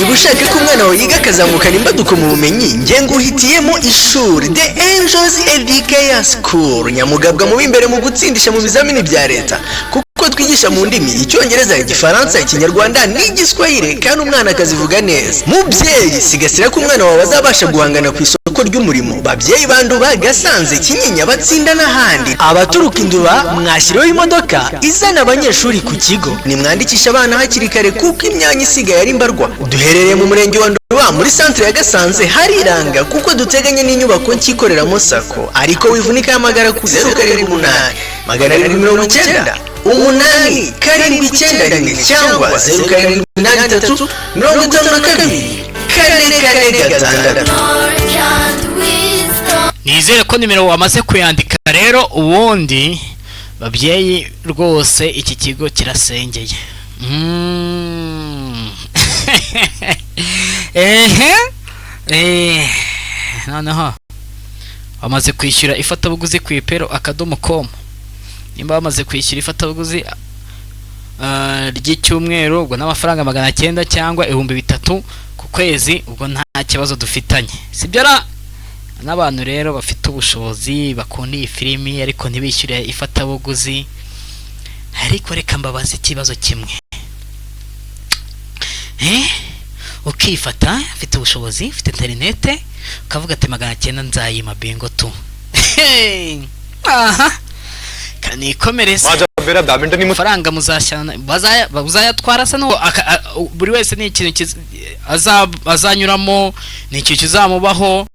niba ushaka ko umwana wawe yiga akazamukana imbaduko mu bumenyi nge nguhitiyemo ishuri The Angels Education School Nyamugabwa mu b'imbere mu gutsindisha mu bizamini bya leta kuko twigisha mu ndimi Icyongereza, Igifaransa, Ikinyarwanda n'Igiswahili kandi umwana akazivuga neza. Mubyeyi sigasira ko umwana wawe azabasha guhangana ku isoko ry'umurimo. Babyeyi banduba Gasanze, Kinyinya, Batsinda n'ahandi. Abaturuka Induba mwashyiriweho imodoka izana abanyeshuri ku kigo. Nimwandikisha abana hakiri kare kuko imyanya isigaye ari mbarwa. Duherereye mu murenge wa Nduba muri centre ya Gasanze hariranga kuko duteganye n'inyubako nkikoreramo sako. Ariko wivunika amagara ku 078 890 umunani karindwi icyenda rimwe cyangwa 0783 52 Nizere ko nimero wamaze kuyandika rero ubundi babyeyi rwose iki kigo kirasengeye. Noneho wamaze kwishyura ifatabuguzi ku ipero.com. Nimba bamaze kwishyura ifatabuguzi ry'icyumweru ubwo n'amafaranga 900 cyangwa 3000 ku kwezi, ubwo nta kibazo dufitanye. Sibyo ra n'abantu rero bafite ubushobozi bakunda iyi filimi ariko ntibishyure ifatabuguzi. Ariko reka mbabaza ikibazo kimwe. Ukifata ufite ubushobozi, ufite internet, ukavuga ati 900 nzayima bingo tu. Aha kanikomereza मेरा badminton faranga muzashyana bazayatwara sa no buri wese ni ikintu azanyuramo, ni ikintu kizamubaho,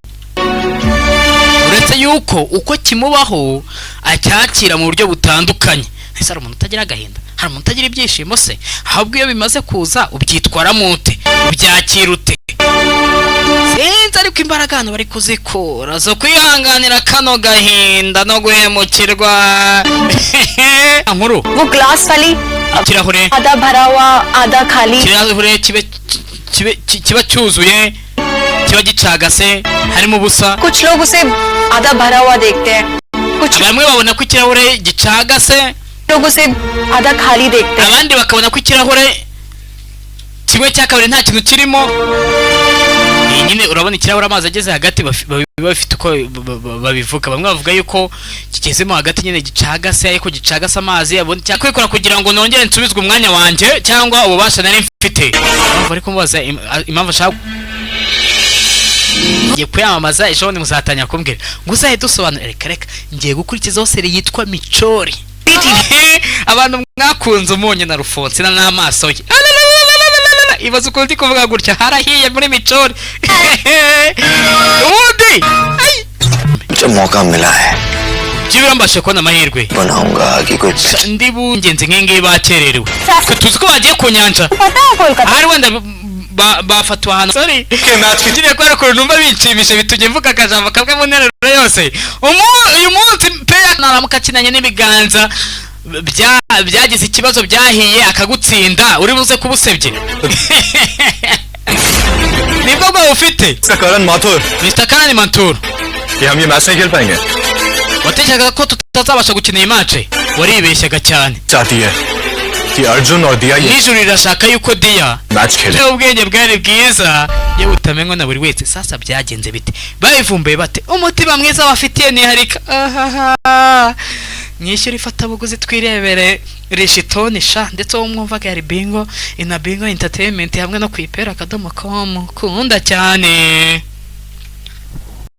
uretse yuko uko kimubaho acyakira mu buryo butandukanye. Ese hari umuntu utagira agahinda, hari umuntu utagira ibyishimo se? Ahubwo iyo bimaze kuza ubyitwara mute, ubyakira ute? Sinzi ariko imbaraga hano bari kuzikura zo kwihanganira kano gahinda no guhemukirwa. Nkuru वो ग्लास वाली kirahure आधा भरा हुआ आधा खाली kirahure kiba cyuzuye kiba gicagase harimo ubusa. कुछ लोग उसे आधा भरा हुआ देखते हैं, कुछ bamwe babona ko ikirahure gicagase, लोग उसे आधा खाली देखते हैं. abandi bakabona ko ikirahure kimwe cya kabiri nta kintu kirimo. Nyine urabona ikirahure amazi ageze hagati bafite uko babivuga. Bamwe bavuga yuko kigezemo hagati nyine gicagase, ariko gicagase amazi abone cyakwikora kugira ngo nongere nsubizwe umwanya wanjye cyangwa ububasha nari mfite. Ariko mubaza impamvu ashaka ngiye kuyamamaza ejo ni muzatanya kumbwira ngo uzahe dusobanura. Reka ngiye gukurikizaho seri yitwa Michori. Abantu mwakunze umunyu na Rufonse n'amaso ye. Ibaze uko ndi kuvuga gutya harahiye muri Michori. Ubundi जब मौका मिला है Jibira mbashe kona amahirwe बनाऊंगा कि कुछ ndi bungenze nkenge bakererewe. Twe tuzi ko bagiye ku nyanja. पता है Kolkata Ahari wenda bafatwa hano. Sorry. Ngiye kwara ko numva binshimishe bitunye mvuga akajambo kamwe mu nterero yose. Uyu munsi pe naramuka kinanye n'ibiganza byagize ikibazo byahiye akagutsinda uri buze kubusebye. Nibwo bwo ufite करण Mathur Mr. Karani Mantur. कि हम ये मैच नहीं खेल पाएंगे. Watekereza ko tutazabasha gukina iyi match? Waribeshyaga cyane. चाहती है कि अर्जुन और दिया ये Nijuru rirashaka yuko Dia match खेले. ubwenge bwari bwiza yewe utamenywa na buri wese. Sasa byagenze bite? Bayivumbuye bate? Umutima mwiza bafitiye ni harika. Nyishyura ifatabuguzi twirebere Rishitoni sha ndetse wo mwumvaga yari Bingo ina Bingo Entertainment hamwe no kwipera.com kunda cyane.